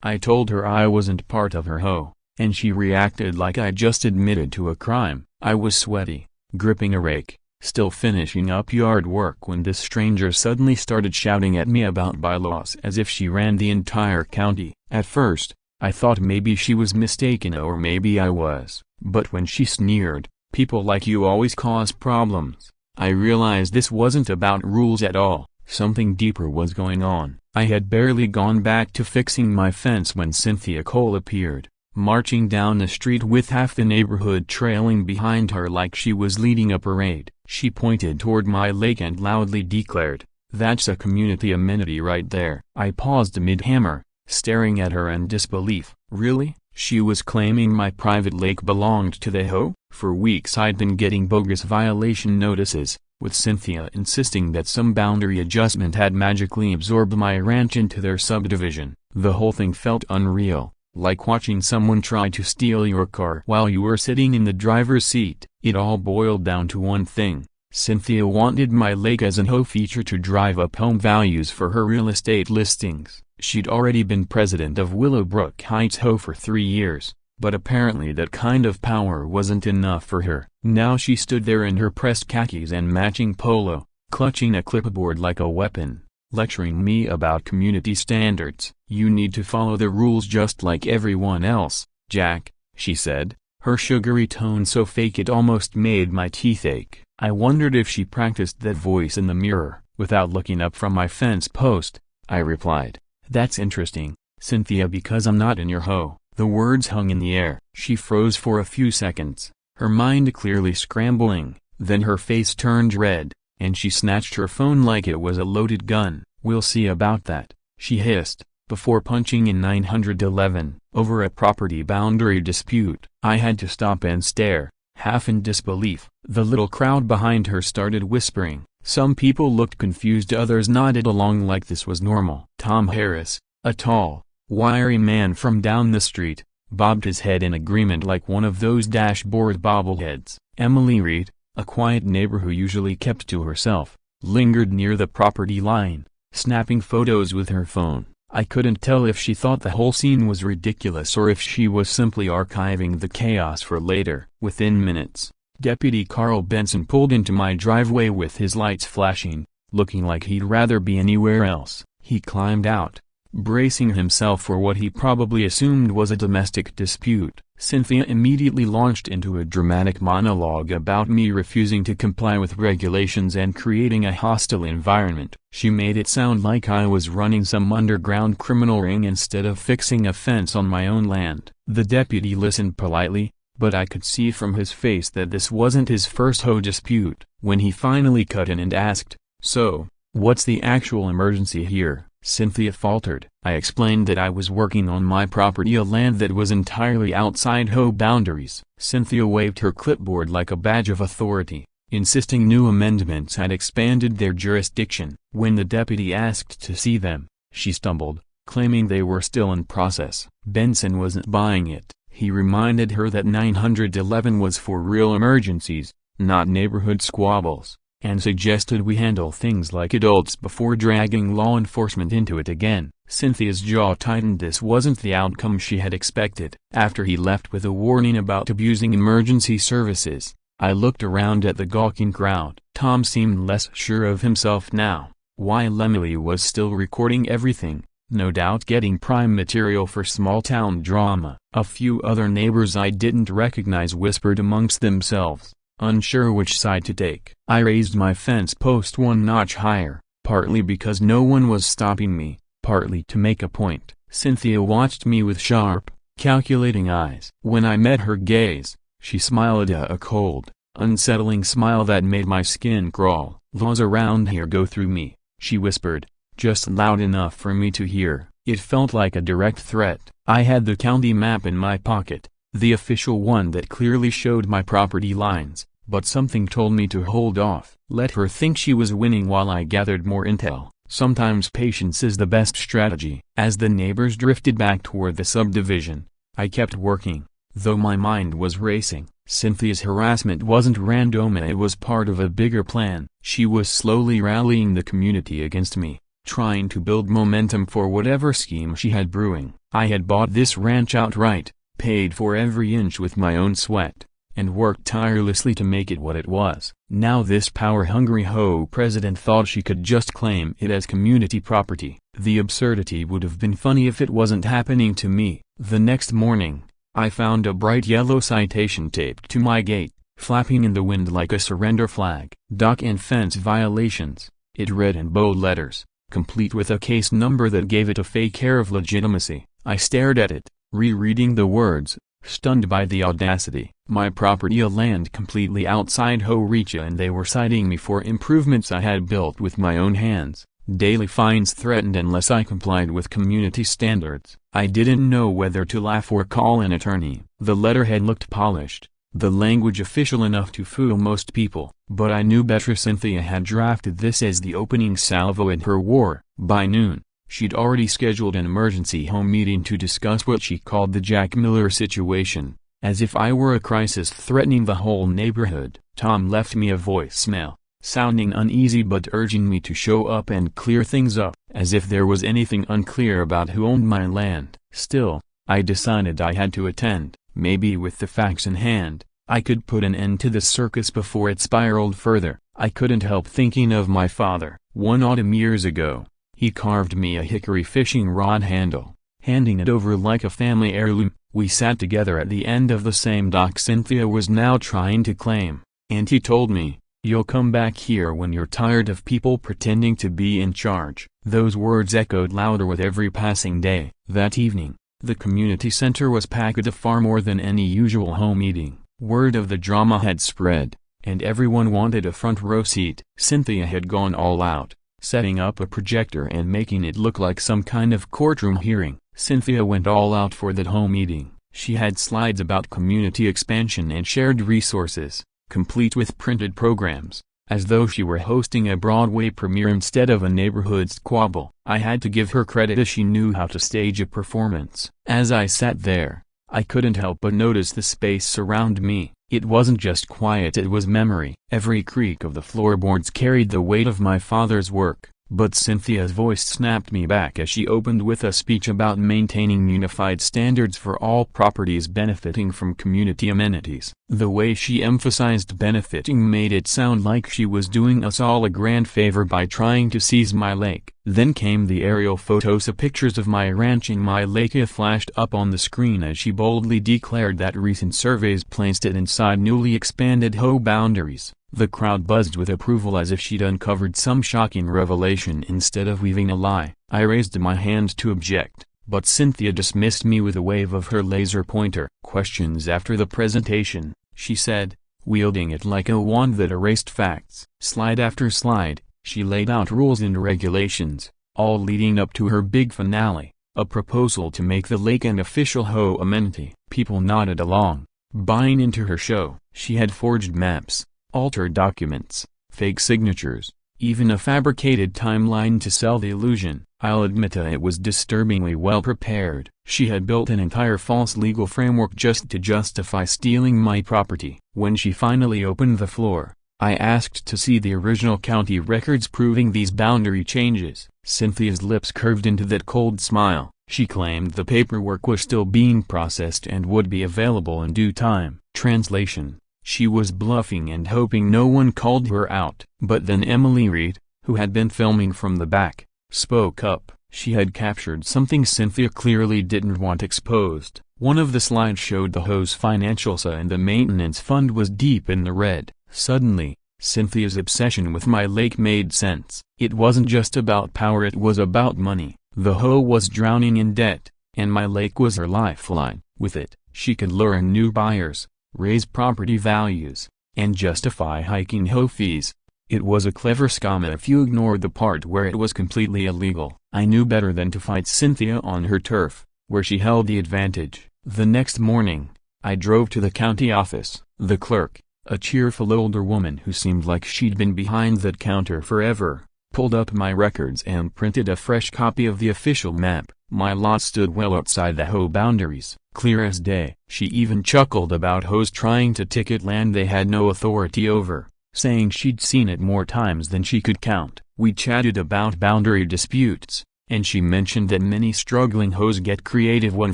I told her I wasn't part of her HOA, and she reacted like I just admitted to a crime. I was sweaty, gripping a rake, still finishing up yard work when this stranger suddenly started shouting at me about bylaws as if she ran the entire county. At first, I thought maybe she was mistaken or maybe I was, but when she sneered, "People like you always cause problems," I realized this wasn't about rules at all. Something deeper was going on. I had barely gone back to fixing my fence when Cynthia Cole appeared, marching down the street with half the neighborhood trailing behind her like she was leading a parade. She pointed toward my lake and loudly declared, "That's a community amenity right there." I paused mid-hammer, staring at her in disbelief. Really? She was claiming my private lake belonged to the HOA? For weeks I'd been getting bogus violation notices, with Cynthia insisting that some boundary adjustment had magically absorbed my ranch into their subdivision. The whole thing felt unreal, like watching someone try to steal your car while you were sitting in the driver's seat. It all boiled down to one thing. Cynthia wanted my lake as an HOA feature to drive up home values for her real estate listings. She'd already been president of Willowbrook Heights HOA for 3 years, but apparently that kind of power wasn't enough for her. Now she stood there in her pressed khakis and matching polo, clutching a clipboard like a weapon, lecturing me about community standards. "You need to follow the rules just like everyone else, Jack," she said, her sugary tone so fake it almost made my teeth ache. I wondered if she practiced that voice in the mirror. Without looking up from my fence post, I replied, "That's interesting, Cynthia, because I'm not in your HOA." The words hung in the air. She froze for a few seconds, her mind clearly scrambling, then her face turned red, and she snatched her phone like it was a loaded gun. "We'll see about that," she hissed, before punching in 911, over a property boundary dispute. I had to stop and stare, half in disbelief. The little crowd behind her started whispering. Some people looked confused, others nodded along like this was normal. Tom Harris, a tall, wiry man from down the street, bobbed his head in agreement like one of those dashboard bobbleheads. Emily Reed, a quiet neighbor who usually kept to herself, lingered near the property line, snapping photos with her phone. I couldn't tell if she thought the whole scene was ridiculous or if she was simply archiving the chaos for later. Within minutes, Deputy Carl Benson pulled into my driveway with his lights flashing, looking like he'd rather be anywhere else. He climbed out, bracing himself for what he probably assumed was a domestic dispute. Cynthia immediately launched into a dramatic monologue about me refusing to comply with regulations and creating a hostile environment. She made it sound like I was running some underground criminal ring instead of fixing a fence on my own land. The deputy listened politely, but I could see from his face that this wasn't his first HOA dispute. When he finally cut in and asked, "So, what's the actual emergency here?" Cynthia faltered. I explained that I was working on my property, a land that was entirely outside HOA boundaries. Cynthia waved her clipboard like a badge of authority, insisting new amendments had expanded their jurisdiction. When the deputy asked to see them, she stumbled, claiming they were still in process. Benson wasn't buying it. He reminded her that 911 was for real emergencies, not neighborhood squabbles, and suggested we handle things like adults before dragging law enforcement into it again. Cynthia's jaw tightened. This wasn't the outcome she had expected. After he left with a warning about abusing emergency services, I looked around at the gawking crowd. Tom seemed less sure of himself now, while Emily was still recording everything, no doubt getting prime material for small-town drama. A few other neighbors I didn't recognize whispered amongst themselves, unsure which side to take. I raised my fence post one notch higher, partly because no one was stopping me, partly to make a point. Cynthia watched me with sharp, calculating eyes. When I met her gaze, she smiled a cold, unsettling smile that made my skin crawl. "Laws around here go through me," she whispered, just loud enough for me to hear. It felt like a direct threat. I had the county map in my pocket, the official one that clearly showed my property lines, but something told me to hold off. Let her think she was winning while I gathered more intel. Sometimes patience is the best strategy. As the neighbors drifted back toward the subdivision, I kept working, though my mind was racing. Cynthia's harassment wasn't random, it was part of a bigger plan. She was slowly rallying the community against me, trying to build momentum for whatever scheme she had brewing. I had bought this ranch outright, paid for every inch with my own sweat, and worked tirelessly to make it what it was. Now this power-hungry HOA president thought she could just claim it as community property. The absurdity would have been funny if it wasn't happening to me. The next morning, I found a bright yellow citation taped to my gate, flapping in the wind like a surrender flag. Dock and fence violations, it read in bold letters, complete with a case number that gave it a fake air of legitimacy. I stared at it, rereading the words, stunned by the audacity. My property, a land completely outside HOA reach, and they were citing me for improvements I had built with my own hands. Daily fines threatened unless I complied with community standards. I didn't know whether to laugh or call an attorney. The letterhead looked polished, the language official enough to fool most people, but I knew better. Cynthia had drafted this as the opening salvo in her war. By noon, she'd already scheduled an emergency home meeting to discuss what she called the Jack Miller situation, as if I were a crisis threatening the whole neighborhood. Tom left me a voicemail, sounding uneasy but urging me to show up and clear things up, as if there was anything unclear about who owned my land. Still, I decided I had to attend. Maybe with the facts in hand, I could put an end to the circus before it spiraled further. I couldn't help thinking of my father. One autumn years ago, he carved me a hickory fishing rod handle, handing it over like a family heirloom. We sat together at the end of the same dock Cynthia was now trying to claim, and he told me, "You'll come back here when you're tired of people pretending to be in charge." Those words echoed louder with every passing day. That evening, the community center was packed far more than any usual home meeting. Word of the drama had spread, and everyone wanted a front row seat. Cynthia had gone all out, setting up a projector and making it look like some kind of courtroom hearing. Cynthia went all out for that home meeting. She had slides about community expansion and shared resources, complete with printed programs, as though she were hosting a Broadway premiere instead of a neighborhood squabble. I had to give her credit as she knew how to stage a performance. As I sat there, I couldn't help but notice the space around me. It wasn't just quiet, it was memory. Every creak of the floorboards carried the weight of my father's work. But Cynthia's voice snapped me back as she opened with a speech about maintaining unified standards for all properties benefiting from community amenities. The way she emphasized benefiting made it sound like she was doing us all a grand favor by trying to seize my lake. Then came the aerial photos. Pictures of my ranch and my lake flashed up on the screen as she boldly declared that recent surveys placed it inside newly expanded HOA boundaries. The crowd buzzed with approval as if she'd uncovered some shocking revelation instead of weaving a lie. I raised my hand to object, but Cynthia dismissed me with a wave of her laser pointer. "Questions after the presentation," she said, wielding it like a wand that erased facts. Slide after slide, she laid out rules and regulations, all leading up to her big finale, a proposal to make the lake an official HOA amenity. People nodded along, buying into her show. She had forged maps, altered documents, fake signatures, even a fabricated timeline to sell the illusion. I'll admit it was disturbingly well prepared. She had built an entire false legal framework just to justify stealing my property. When she finally opened the floor, I asked to see the original county records proving these boundary changes. Cynthia's lips curved into that cold smile. She claimed the paperwork was still being processed and would be available in due time. Translation: she was bluffing and hoping no one called her out. But then Emily Reed, who had been filming from the back, spoke up. She had captured something Cynthia clearly didn't want exposed. One of the slides showed the HOA's financials and the maintenance fund was deep in the red. Suddenly, Cynthia's obsession with my lake made sense. It wasn't just about power, it was about money. The HOA was drowning in debt, and my lake was her lifeline. With it, she could lure in new buyers, raise property values, and justify hiking HOA fees. It was a clever scam if you ignored the part where it was completely illegal. I knew better than to fight Cynthia on her turf, where she held the advantage. The next morning, I drove to the county office. The clerk, a cheerful older woman who seemed like she'd been behind that counter forever, pulled up my records and printed a fresh copy of the official map. My lot stood well outside the HOA boundaries, clear as day. She even chuckled about HOAs trying to ticket land they had no authority over, saying she'd seen it more times than she could count. We chatted about boundary disputes, and she mentioned that many struggling hoes get creative when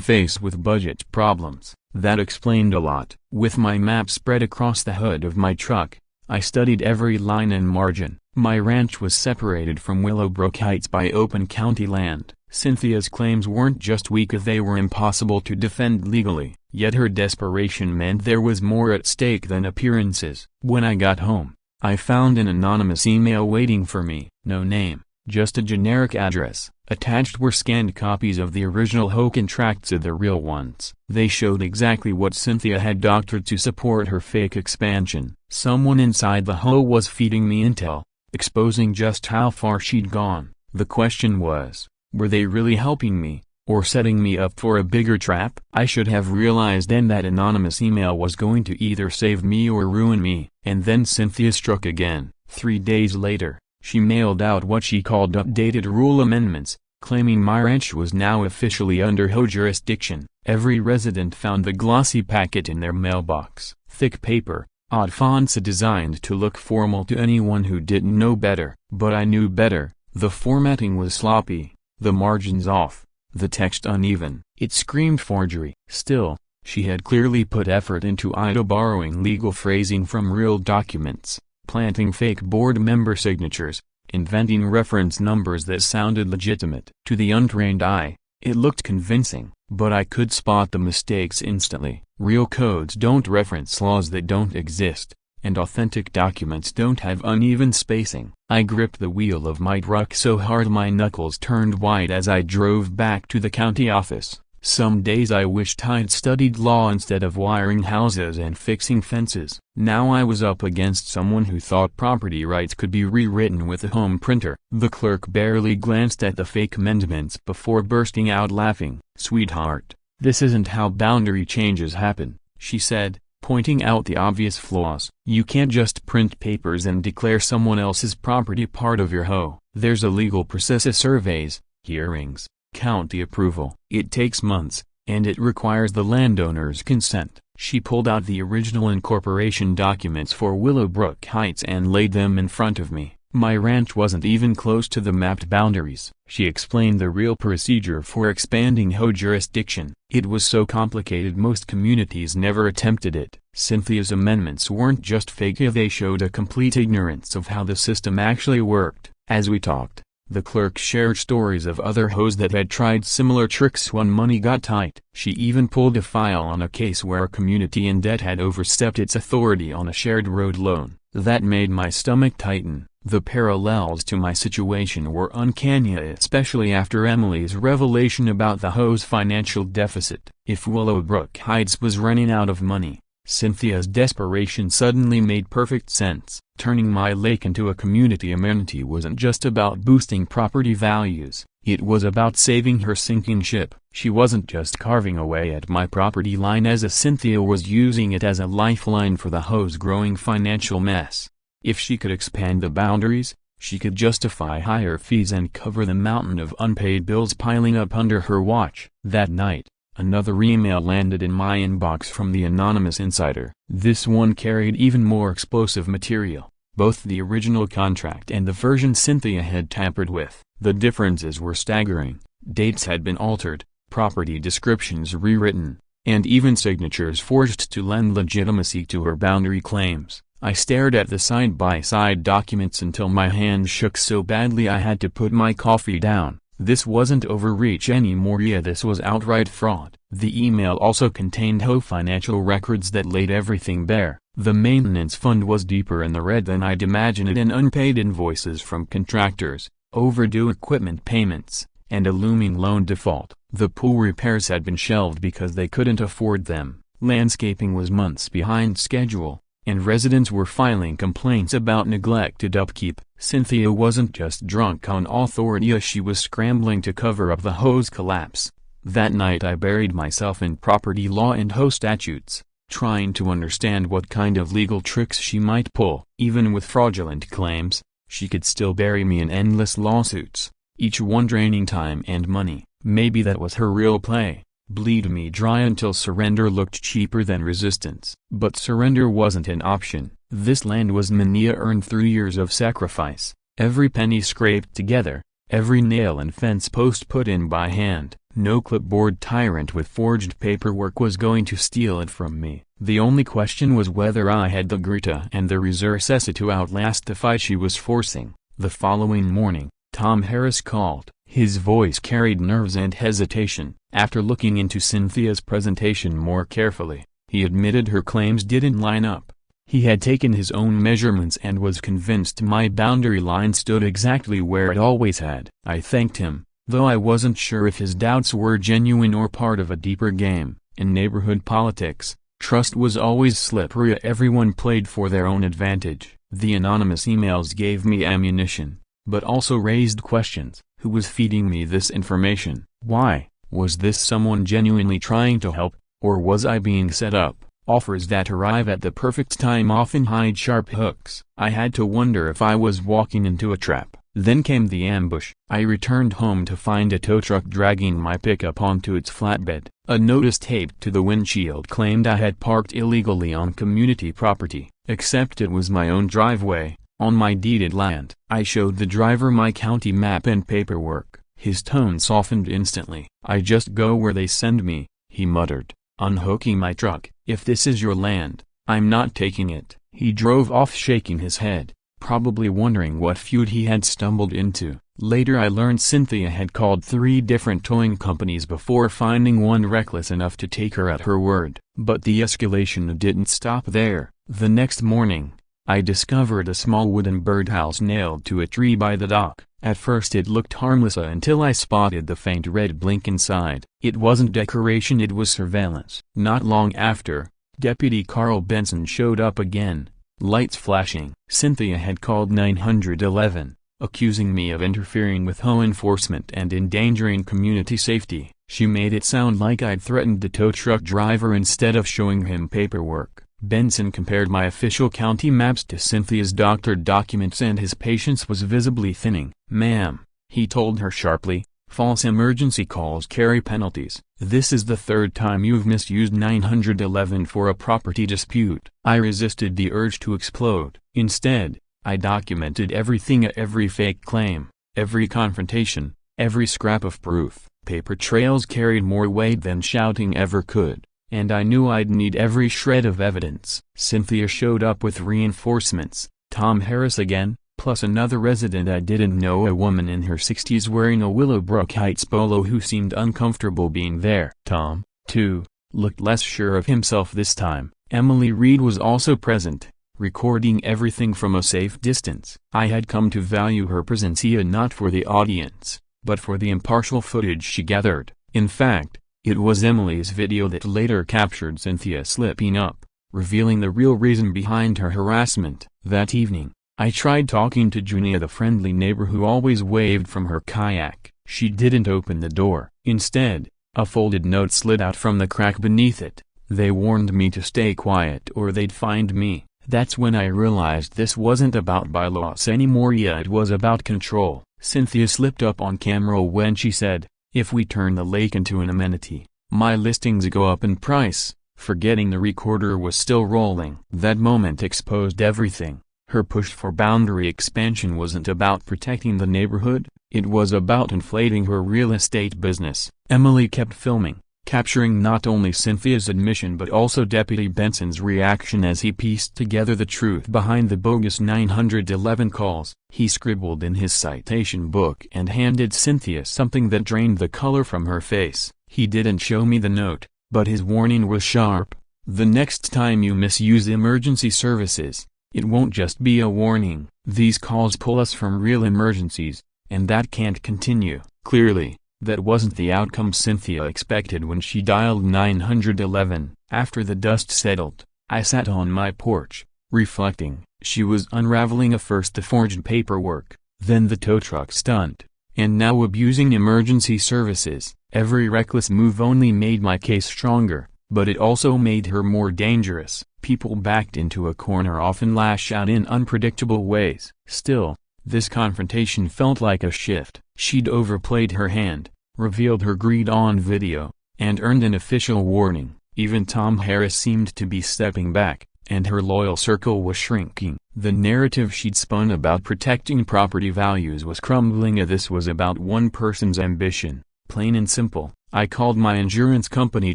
faced with budget problems. That explained a lot. With my map spread across the hood of my truck, I studied every line and margin. My ranch was separated from Willowbrook Heights by open county land. Cynthia's claims weren't just weak, they were impossible to defend legally, yet her desperation meant there was more at stake than appearances. When I got home, I found an anonymous email waiting for me. No name, just a generic address. Attached were scanned copies of the original HOA contracts of the real ones. They showed exactly what Cynthia had doctored to support her fake expansion. Someone inside the HOA was feeding me intel, exposing just how far she'd gone. The question was, were they really helping me, or setting me up for a bigger trap? I should have realized then that anonymous email was going to either save me or ruin me. And then Cynthia struck again. 3 days later, she mailed out what she called updated rule amendments, claiming my ranch was now officially under HOA jurisdiction. Every resident found the glossy packet in their mailbox. Thick paper, odd fonts designed to look formal to anyone who didn't know better. But I knew better. The formatting was sloppy, the margins off, the text uneven. It screamed forgery. Still, she had clearly put effort into either borrowing legal phrasing from real documents, planting fake board member signatures, inventing reference numbers that sounded legitimate. To the untrained eye, it looked convincing, but I could spot the mistakes instantly. Real codes don't reference laws that don't exist, and authentic documents don't have uneven spacing. I gripped the wheel of my truck so hard my knuckles turned white as I drove back to the county office. Some days I wished I'd studied law instead of wiring houses and fixing fences. Now I was up against someone who thought property rights could be rewritten with a home printer. The clerk barely glanced at the fake amendments before bursting out laughing. "Sweetheart, this isn't how boundary changes happen," she said, pointing out the obvious flaws. "You can't just print papers and declare someone else's property part of your HOA. There's a legal process, surveys, hearings, county approval. It takes months, and it requires the landowner's consent." She pulled out the original incorporation documents for Willowbrook Heights and laid them in front of me. My ranch wasn't even close to the mapped boundaries. She explained the real procedure for expanding HOA jurisdiction. It was so complicated most communities never attempted it. Cynthia's amendments weren't just fake, they showed a complete ignorance of how the system actually worked. As we talked, the clerk shared stories of other HOAs that had tried similar tricks when money got tight. She even pulled a file on a case where a community in debt had overstepped its authority on a shared road loan. That made my stomach tighten. The parallels to my situation were uncanny, especially after Emily's revelation about the HOA's financial deficit. If Willowbrook Heights was running out of money, Cynthia's desperation suddenly made perfect sense. Turning my lake into a community amenity wasn't just about boosting property values, it was about saving her sinking ship. She wasn't just carving away at my property line Cynthia was using it as a lifeline for the HOA's growing financial mess. If she could expand the boundaries, she could justify higher fees and cover the mountain of unpaid bills piling up under her watch. That night, another email landed in my inbox from the anonymous insider. This one carried even more explosive material, both the original contract and the version Cynthia had tampered with. The differences were staggering. Dates had been altered, property descriptions rewritten, and even signatures forged to lend legitimacy to her boundary claims. I stared at the side-by-side documents until my hands shook so badly I had to put my coffee down. This wasn't overreach anymore, this was outright fraud. The email also contained HOA financial records that laid everything bare. The maintenance fund was deeper in the red than I'd imagined it, and unpaid invoices from contractors, overdue equipment payments, and a looming loan default. The pool repairs had been shelved because they couldn't afford them. Landscaping was months behind schedule, and residents were filing complaints about neglected upkeep. Cynthia wasn't just drunk on authority, she was scrambling to cover up the HOA's collapse. That night I buried myself in property law and HOA statutes, trying to understand what kind of legal tricks she might pull. Even with fraudulent claims, she could still bury me in endless lawsuits, each one draining time and money. Maybe that was her real play. Bleed me dry until surrender looked cheaper than resistance. But surrender wasn't an option. This land was Mania earned through years of sacrifice, every penny scraped together, every nail and fence post put in by hand. No clipboard tyrant with forged paperwork was going to steal it from me. The only question was whether I had the grit and the resources to outlast the fight she was forcing. The following morning, Tom Harris called. His voice carried nerves and hesitation. After looking into Cynthia's presentation more carefully, he admitted her claims didn't line up. He had taken his own measurements and was convinced my boundary line stood exactly where it always had. I thanked him, though I wasn't sure if his doubts were genuine or part of a deeper game. In neighborhood politics, trust was always slippery. Everyone played for their own advantage. The anonymous emails gave me ammunition, but also raised questions. Who was feeding me this information? Why? Was this someone genuinely trying to help, or was I being set up? Offers that arrive at the perfect time often hide sharp hooks. I had to wonder if I was walking into a trap. Then came the ambush. I returned home to find a tow truck dragging my pickup onto its flatbed. A notice taped to the windshield claimed I had parked illegally on community property, except it was my own driveway, on my deeded land. I showed the driver my county map and paperwork. His tone softened instantly. "I just go where they send me," he muttered, unhooking my truck. "If this is your land, I'm not taking it." He drove off shaking his head, probably wondering what feud he had stumbled into. Later I learned Cynthia had called 3 different towing companies before finding one reckless enough to take her at her word. But the escalation didn't stop there. The next morning, I discovered a small wooden birdhouse nailed to a tree by the dock. At first it looked harmless until I spotted the faint red blink inside. It wasn't decoration, it was surveillance. Not long after, Deputy Carl Benson showed up again, lights flashing. Cynthia had called 911, accusing me of interfering with HOA enforcement and endangering community safety. She made it sound like I'd threatened the tow truck driver instead of showing him paperwork. Benson compared my official county maps to Cynthia's doctored documents and his patience was visibly thinning. "Ma'am," he told her sharply, "false emergency calls carry penalties. This is the 3rd time you've misused 911 for a property dispute." I resisted the urge to explode. Instead, I documented everything, every fake claim, every confrontation, every scrap of proof. Paper trails carried more weight than shouting ever could, and I knew I'd need every shred of evidence. Cynthia showed up with reinforcements, Tom Harris again, plus another resident I didn't know, a woman in her 60s wearing a Willowbrook Heights polo who seemed uncomfortable being there. Tom, too, looked less sure of himself this time. Emily Reed was also present, recording everything from a safe distance. I had come to value her presence not for the audience, but for the impartial footage she gathered. In fact, it was Emily's video that later captured Cynthia slipping up, revealing the real reason behind her harassment. That evening, I tried talking to Junia, the friendly neighbor who always waved from her kayak. She didn't open the door. Instead, a folded note slid out from the crack beneath it. "They warned me to stay quiet or they'd find me." That's when I realized this wasn't about bylaws anymore, it was about control. Cynthia slipped up on camera when she said, "If we turn the lake into an amenity, my listings go up in price," forgetting the recorder was still rolling. That moment exposed everything. Her push for boundary expansion wasn't about protecting the neighborhood, it was about inflating her real estate business. Emily kept filming, capturing not only Cynthia's admission but also Deputy Benson's reaction as he pieced together the truth behind the bogus 911 calls. He scribbled in his citation book and handed Cynthia something that drained the color from her face. He didn't show me the note, but his warning was sharp. "The next time you misuse emergency services, it won't just be a warning. These calls pull us from real emergencies, and that can't continue." Clearly, that wasn't the outcome Cynthia expected when she dialed 911. After the dust settled, I sat on my porch, reflecting. She was unraveling first the forged paperwork, then the tow truck stunt, and now abusing emergency services. Every reckless move only made my case stronger, but it also made her more dangerous. People backed into a corner often lash out in unpredictable ways. Still, this confrontation felt like a shift. She'd overplayed her hand, revealed her greed on video, and earned an official warning. Even Tom Harris seemed to be stepping back, and her loyal circle was shrinking. The narrative she'd spun about protecting property values was crumbling. This was about one person's ambition, plain and simple. I called my insurance company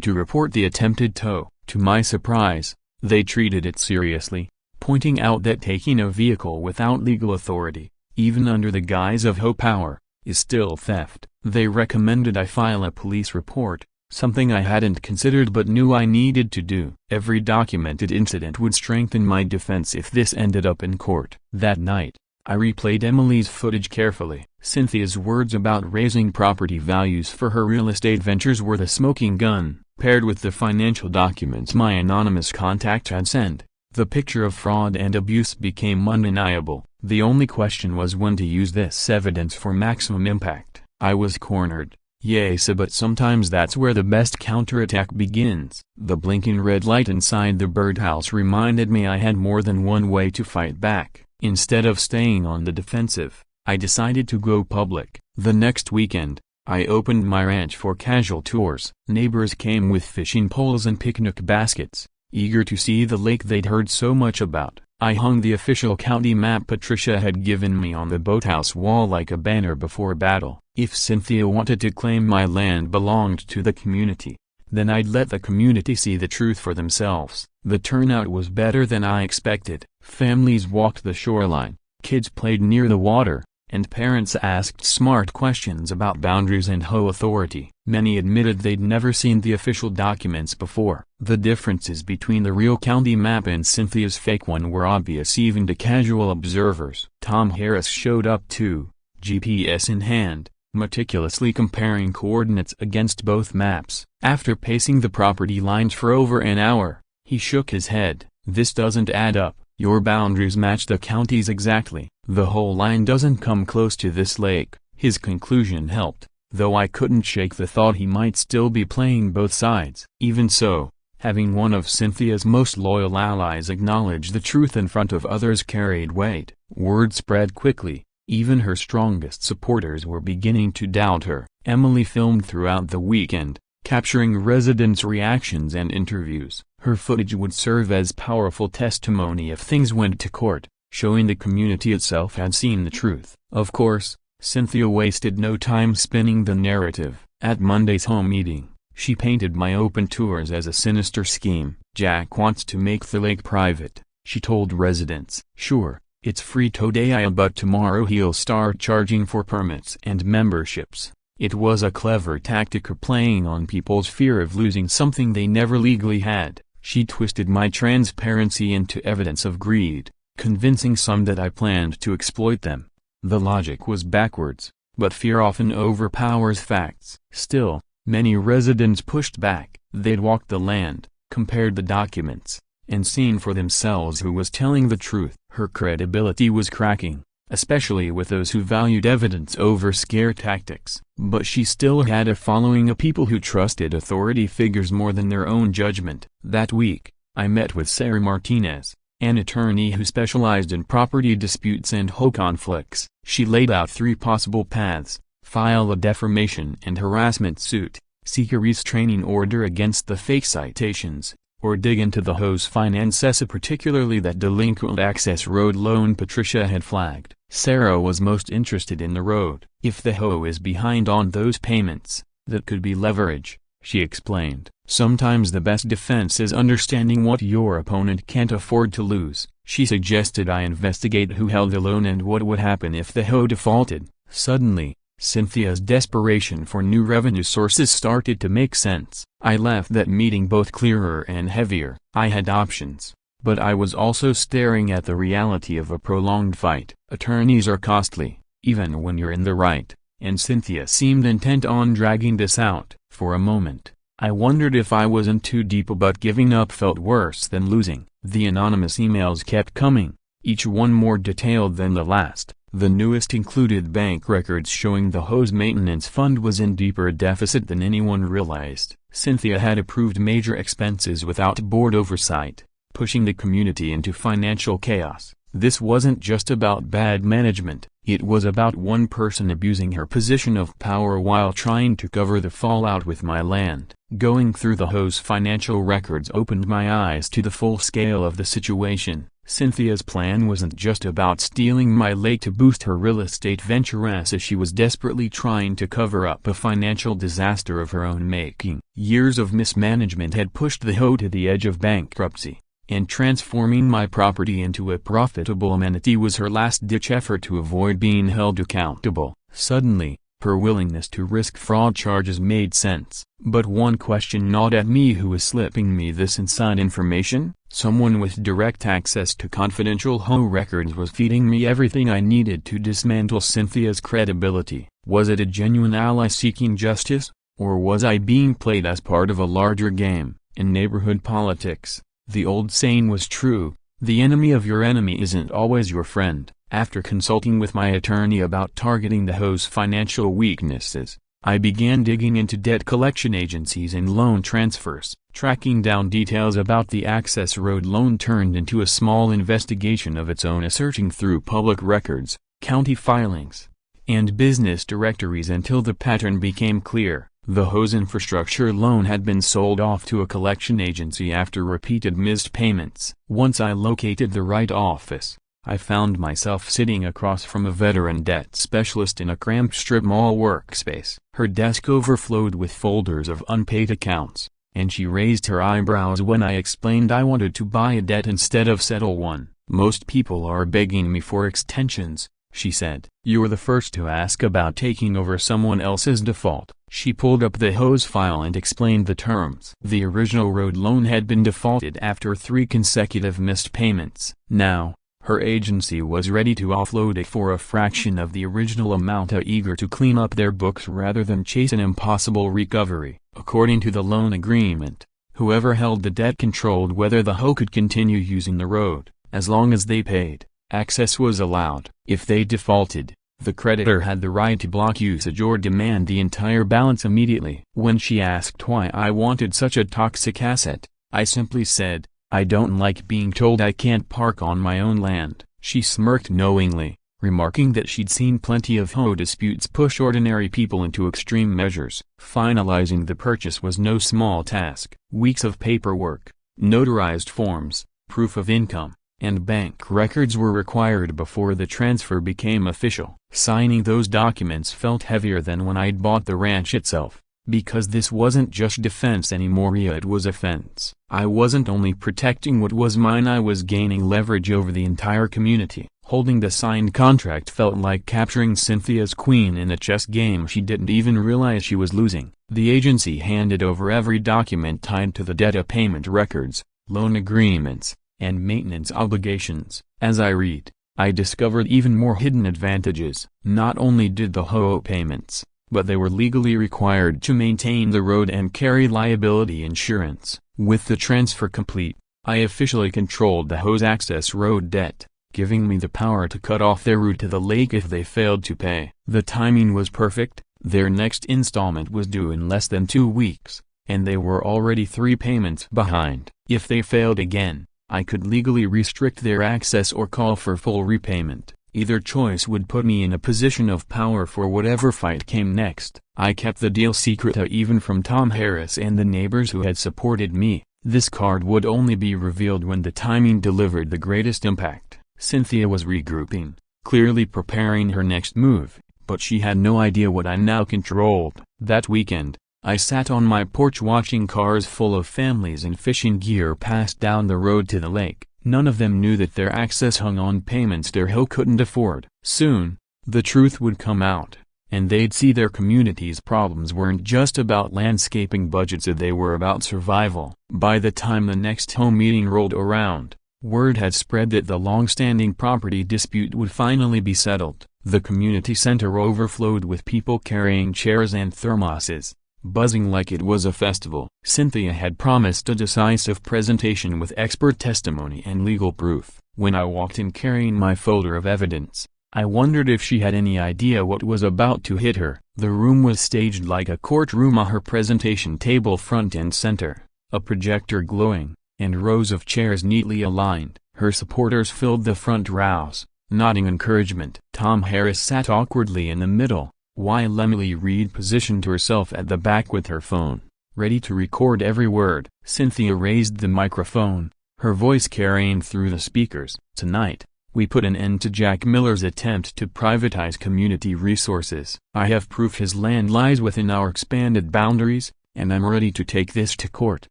to report the attempted tow. To my surprise, they treated it seriously, pointing out that taking a vehicle without legal authority, even under the guise of HOA power, is still theft. They recommended I file a police report, something I hadn't considered but knew I needed to do. Every documented incident would strengthen my defense if this ended up in court. That night, I replayed Emily's footage carefully. Cynthia's words about raising property values for her real estate ventures were the smoking gun, paired with the financial documents my anonymous contact had sent. The picture of fraud and abuse became undeniable. The only question was when to use this evidence for maximum impact. I was cornered. Yes, but sometimes that's where the best counterattack begins. The blinking red light inside the birdhouse reminded me I had more than one way to fight back. Instead of staying on the defensive, I decided to go public. The next weekend, I opened my ranch for casual tours. Neighbors came with fishing poles and picnic baskets, eager to see the lake they'd heard so much about. I hung the official county map Patricia had given me on the boathouse wall like a banner before battle. If Cynthia wanted to claim my land belonged to the community, then I'd let the community see the truth for themselves. The turnout was better than I expected. Families walked the shoreline, kids played near the water, and parents asked smart questions about boundaries and HOA authority. Many admitted they'd never seen the official documents before. The differences between the real county map and Cynthia's fake one were obvious even to casual observers. Tom Harris showed up too, GPS in hand, meticulously comparing coordinates against both maps. After pacing the property lines for over an hour, he shook his head. "This doesn't add up. Your boundaries match the county's exactly. The whole line doesn't come close to this lake." His conclusion helped, though I couldn't shake the thought he might still be playing both sides. Even so, having one of Cynthia's most loyal allies acknowledge the truth in front of others carried weight. Word spread quickly. Even her strongest supporters were beginning to doubt her. Emily filmed throughout the weekend, capturing residents' reactions and interviews. Her footage would serve as powerful testimony if things went to court, showing the community itself had seen the truth. Of course, Cynthia wasted no time spinning the narrative. At Monday's home meeting, she painted my open tours as a sinister scheme. "Jack wants to make the lake private," she told residents. "Sure, it's free today, but tomorrow he'll start charging for permits and memberships." It was a clever tactic playing on people's fear of losing something they never legally had. She twisted my transparency into evidence of greed, convincing some that I planned to exploit them. The logic was backwards, but fear often overpowers facts. Still, many residents pushed back. They'd walked the land, compared the documents, and seen for themselves who was telling the truth. Her credibility was cracking, especially with those who valued evidence over scare tactics. But she still had a following of people who trusted authority figures more than their own judgment. That week, I met with Sarah Martinez, an attorney who specialized in property disputes and HOA conflicts. She laid out 3 possible paths: file a defamation and harassment suit, seek a restraining order against the fake citations, or dig into the HOA's finances, particularly that delinquent access road loan Patricia had flagged. Sarah was most interested in the road. "If the HOA is behind on those payments, that could be leverage," she explained. "Sometimes the best defense is understanding what your opponent can't afford to lose." She suggested I investigate who held the loan and what would happen if the HOA defaulted. Suddenly, Cynthia's desperation for new revenue sources started to make sense. I left that meeting both clearer and heavier. I had options, but I was also staring at the reality of a prolonged fight. Attorneys are costly, even when you're in the right, and Cynthia seemed intent on dragging this out. For a moment, I wondered if I wasn't too deep, but giving up felt worse than losing. The anonymous emails kept coming, each one more detailed than the last. The newest included bank records showing the HOA's maintenance fund was in deeper deficit than anyone realized. Cynthia had approved major expenses without board oversight, pushing the community into financial chaos. This wasn't just about bad management, it was about one person abusing her position of power while trying to cover the fallout with my land. Going through the HOA's financial records opened my eyes to the full scale of the situation. Cynthia's plan wasn't just about stealing my lake to boost her real estate venture as she was desperately trying to cover up a financial disaster of her own making. Years of mismanagement had pushed the HOA to the edge of bankruptcy, and transforming my property into a profitable amenity was her last-ditch effort to avoid being held accountable. Suddenly, her willingness to risk fraud charges made sense. But one question gnawed at me: who was slipping me this inside information? Someone with direct access to confidential HOA records was feeding me everything I needed to dismantle Cynthia's credibility. Was it a genuine ally seeking justice, or was I being played as part of a larger game? In neighborhood politics, the old saying was true: the enemy of your enemy isn't always your friend. After consulting with my attorney about targeting the HOA's financial weaknesses, I began digging into debt collection agencies and loan transfers. Tracking down details about the Access Road loan turned into a small investigation of its own, searching through public records, county filings, and business directories until the pattern became clear. The HOA's infrastructure loan had been sold off to a collection agency after repeated missed payments. Once I located the right office, I found myself sitting across from a veteran debt specialist in a cramped strip mall workspace. Her desk overflowed with folders of unpaid accounts, and she raised her eyebrows when I explained I wanted to buy a debt instead of settle one. "Most people are begging me for extensions," she said. "You're the first to ask about taking over someone else's default." She pulled up the HOA's file and explained the terms. The original road loan had been defaulted after 3 consecutive missed payments. Now, her agency was ready to offload it for a fraction of the original amount, eager to clean up their books rather than chase an impossible recovery. According to the loan agreement, whoever held the debt controlled whether the HOA could continue using the road. As long as they paid, access was allowed. If they defaulted, the creditor had the right to block usage or demand the entire balance immediately. When she asked why I wanted such a toxic asset, I simply said, "I don't like being told I can't park on my own land." She smirked knowingly, remarking that she'd seen plenty of HOA disputes push ordinary people into extreme measures. Finalizing the purchase was no small task. Weeks of paperwork, notarized forms, proof of income, and bank records were required before the transfer became official. Signing those documents felt heavier than when I'd bought the ranch itself. Because this wasn't just defense anymore, it was offense. I wasn't only protecting what was mine, I was gaining leverage over the entire community. Holding the signed contract felt like capturing Cynthia's queen in a chess game she didn't even realize she was losing. The agency handed over every document tied to the debt: payment records, loan agreements, and maintenance obligations. As I read, I discovered even more hidden advantages. Not only did the HOA payments, but they were legally required to maintain the road and carry liability insurance. With the transfer complete, I officially controlled the HOA's access road debt, giving me the power to cut off their route to the lake if they failed to pay. The timing was perfect. Their next installment was due in less than 2 weeks, and they were already 3 payments behind. If they failed again, I could legally restrict their access or call for full repayment. Either choice would put me in a position of power for whatever fight came next. I kept the deal secret even from Tom Harris and the neighbors who had supported me. This card would only be revealed when the timing delivered the greatest impact. Cynthia was regrouping, clearly preparing her next move, but she had no idea what I now controlled. That weekend, I sat on my porch watching cars full of families in fishing gear pass down the road to the lake. None of them knew that their access hung on payments their HOA couldn't afford. Soon, the truth would come out, and they'd see their community's problems weren't just about landscaping budgets, they were about survival. By the time the next HOA meeting rolled around, word had spread that the long-standing property dispute would finally be settled. The community center overflowed with people carrying chairs and thermoses, buzzing like it was a festival. Cynthia had promised a decisive presentation with expert testimony and legal proof. When I walked in carrying my folder of evidence, I wondered if she had any idea what was about to hit her. The room was staged like a courtroom, her presentation table front and center, a projector glowing, and rows of chairs neatly aligned. Her supporters filled the front rows, nodding encouragement. Tom Harris sat awkwardly in the middle, while Emily Reed positioned herself at the back with her phone, ready to record every word. Cynthia raised the microphone, her voice carrying through the speakers. Tonight, we put an end to Jack Miller's attempt to privatize community resources. I have proof his land lies within our expanded boundaries, and I'm ready to take this to court.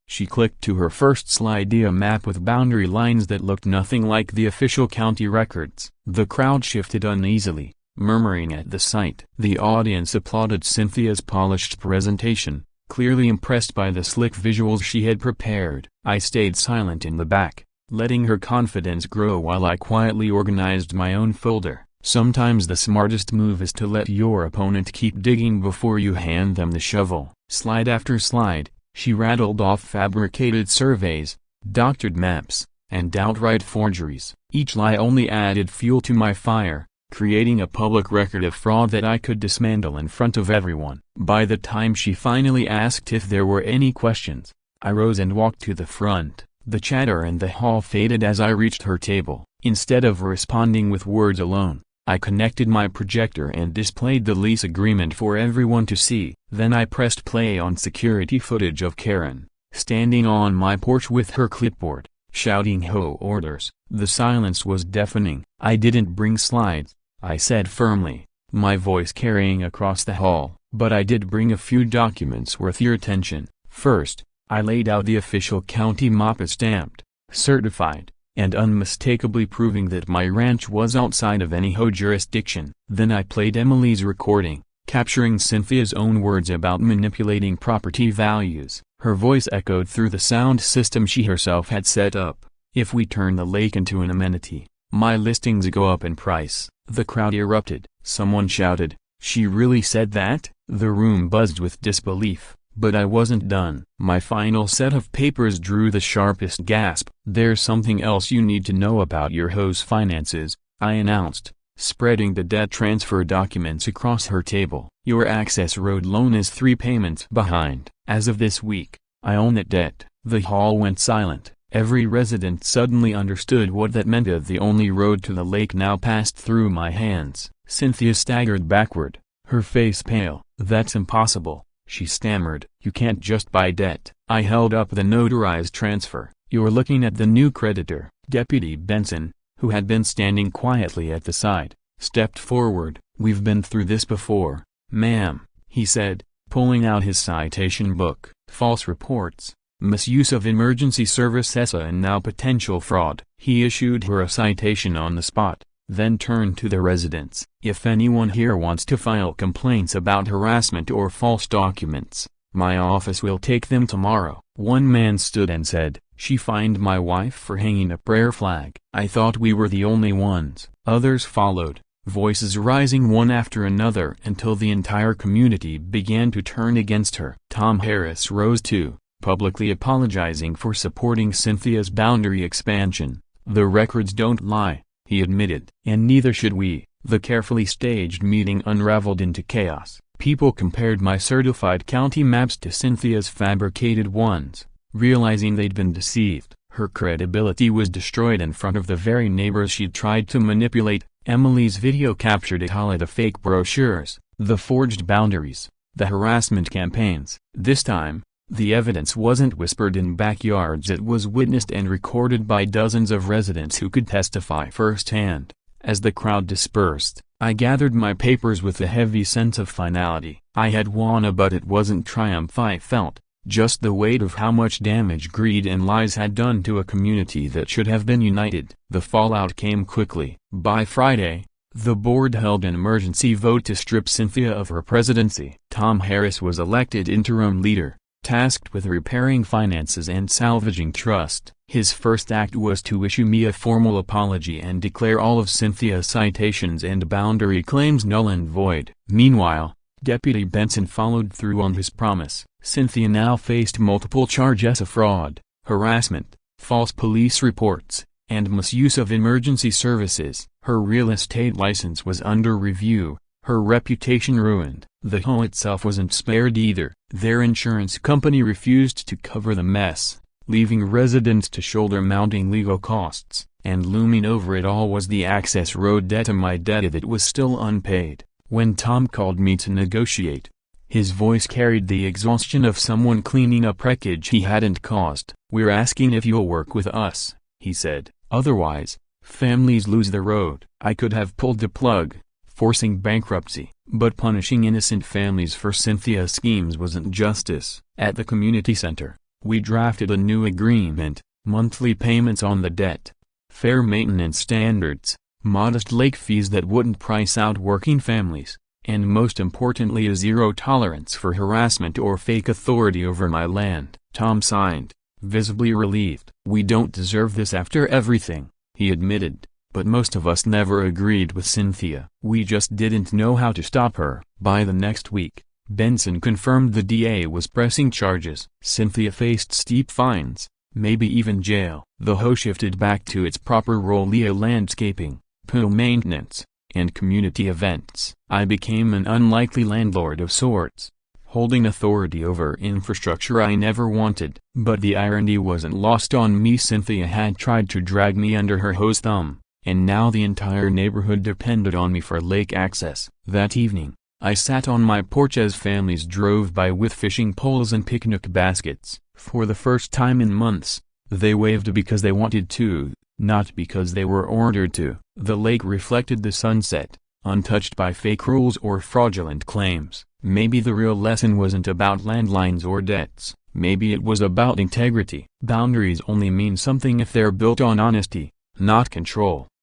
She clicked to her first slide, a map with boundary lines that looked nothing like the official county records. The crowd shifted uneasily, murmuring at the sight. The audience applauded Cynthia's polished presentation, clearly impressed by the slick visuals she had prepared. I stayed silent in the back, letting her confidence grow while I quietly organized my own folder. Sometimes the smartest move is to let your opponent keep digging before you hand them the shovel. Slide after slide, she rattled off fabricated surveys, doctored maps, and outright forgeries. Each lie only added fuel to my fire, creating a public record of fraud that I could dismantle in front of everyone. By the time she finally asked if there were any questions, I rose and walked to the front. The chatter in the hall faded as I reached her table. Instead of responding with words alone, I connected my projector and displayed the lease agreement for everyone to see. Then I pressed play on security footage of Karen, standing on my porch with her clipboard, shouting HOA orders. The silence was deafening. "I didn't bring slides," I said firmly, my voice carrying across the hall, "but I did bring a few documents worth your attention." First, I laid out the official county map stamped, certified, and unmistakably proving that my ranch was outside of any HOA jurisdiction. Then I played Emily's recording, capturing Cynthia's own words about manipulating property values. Her voice echoed through the sound system she herself had set up. "If we turn the lake into an amenity, my listings go up in price." The crowd erupted. Someone shouted, "She really said that?" The room buzzed with disbelief. But I wasn't done. My final set of papers drew the sharpest gasp. "There's something else you need to know about your HOA's finances," I announced, spreading the debt transfer documents across her table. "Your access road loan is 3 payments behind. As of this week, I own that debt." The hall went silent. Every resident suddenly understood what that meant. The only road to the lake now passed through my hands. Cynthia staggered backward, her face pale. "That's impossible," she stammered. "You can't just buy debt." I held up the notarized transfer. "You're looking at the new creditor." Deputy Benson, who had been standing quietly at the side, stepped forward. "We've been through this before, ma'am," he said, pulling out his citation book. "False reports, misuse of emergency service HOA and now potential fraud." He issued her a citation on the spot, then turned to the residents. "If anyone here wants to file complaints about harassment or false documents, my office will take them tomorrow." One man stood and said, "She fined my wife for hanging a prayer flag." I thought we were the only ones. Others followed, voices rising one after another until the entire community began to turn against her. Tom Harris rose too, publicly apologizing for supporting Cynthia's boundary expansion. "The records don't lie," he admitted. "And neither should we." The carefully staged meeting unraveled into chaos. People compared my certified county maps to Cynthia's fabricated ones, realizing they'd been deceived. Her credibility was destroyed in front of the very neighbors she'd tried to manipulate. Emily's video captured it all: the fake brochures, the forged boundaries, the harassment campaigns. This time, the evidence wasn't whispered in backyards. It was witnessed and recorded by dozens of residents who could testify firsthand. As the crowd dispersed, I gathered my papers with a heavy sense of finality. I had won, but it wasn't triumph I felt, just the weight of how much damage greed and lies had done to a community that should have been united. The fallout came quickly. By Friday, the board held an emergency vote to strip Cynthia of her presidency. Tom Harris was elected interim leader, tasked with repairing finances and salvaging trust. His first act was to issue me a formal apology and declare all of Cynthia's citations and boundary claims null and void. Meanwhile, Deputy Benson followed through on his promise. Cynthia now faced multiple charges of fraud, harassment, false police reports, and misuse of emergency services. Her real estate license was under review, her reputation ruined. The HOA itself wasn't spared either. Their insurance company refused to cover the mess, leaving residents to shoulder mounting legal costs, and looming over it all was the access road debt to my debt that was still unpaid. When Tom called me to negotiate, his voice carried the exhaustion of someone cleaning up wreckage he hadn't caused. "We're asking if you'll work with us," he said. "Otherwise, families lose the road." I could have pulled the plug, forcing bankruptcy, but punishing innocent families for Cynthia's schemes wasn't justice. At the community center, we drafted a new agreement: monthly payments on the debt, fair maintenance standards, modest lake fees that wouldn't price out working families, and most importantly a zero tolerance for harassment or fake authority over my land. Tom signed, visibly relieved. "We don't deserve this after everything," he admitted, but most of us never agreed with Cynthia. We just didn't know how to stop her. By the next week, Benson confirmed the DA was pressing charges. Cynthia faced steep fines, maybe even jail. The HOA shifted back to its proper role: landscaping, pool maintenance, and community events. I became an unlikely landlord of sorts, holding authority over infrastructure I never wanted. But the irony wasn't lost on me. Cynthia had tried to drag me under her HOA's thumb, and now the entire neighborhood depended on me for lake access. That evening, I sat on my porch as families drove by with fishing poles and picnic baskets. For the first time in months, they waved because they wanted to, not because they were ordered to. The lake reflected the sunset, untouched by fake rules or fraudulent claims. Maybe the real lesson wasn't about landlines or debts. Maybe it was about integrity. Boundaries only mean something if they're built on honesty, not control.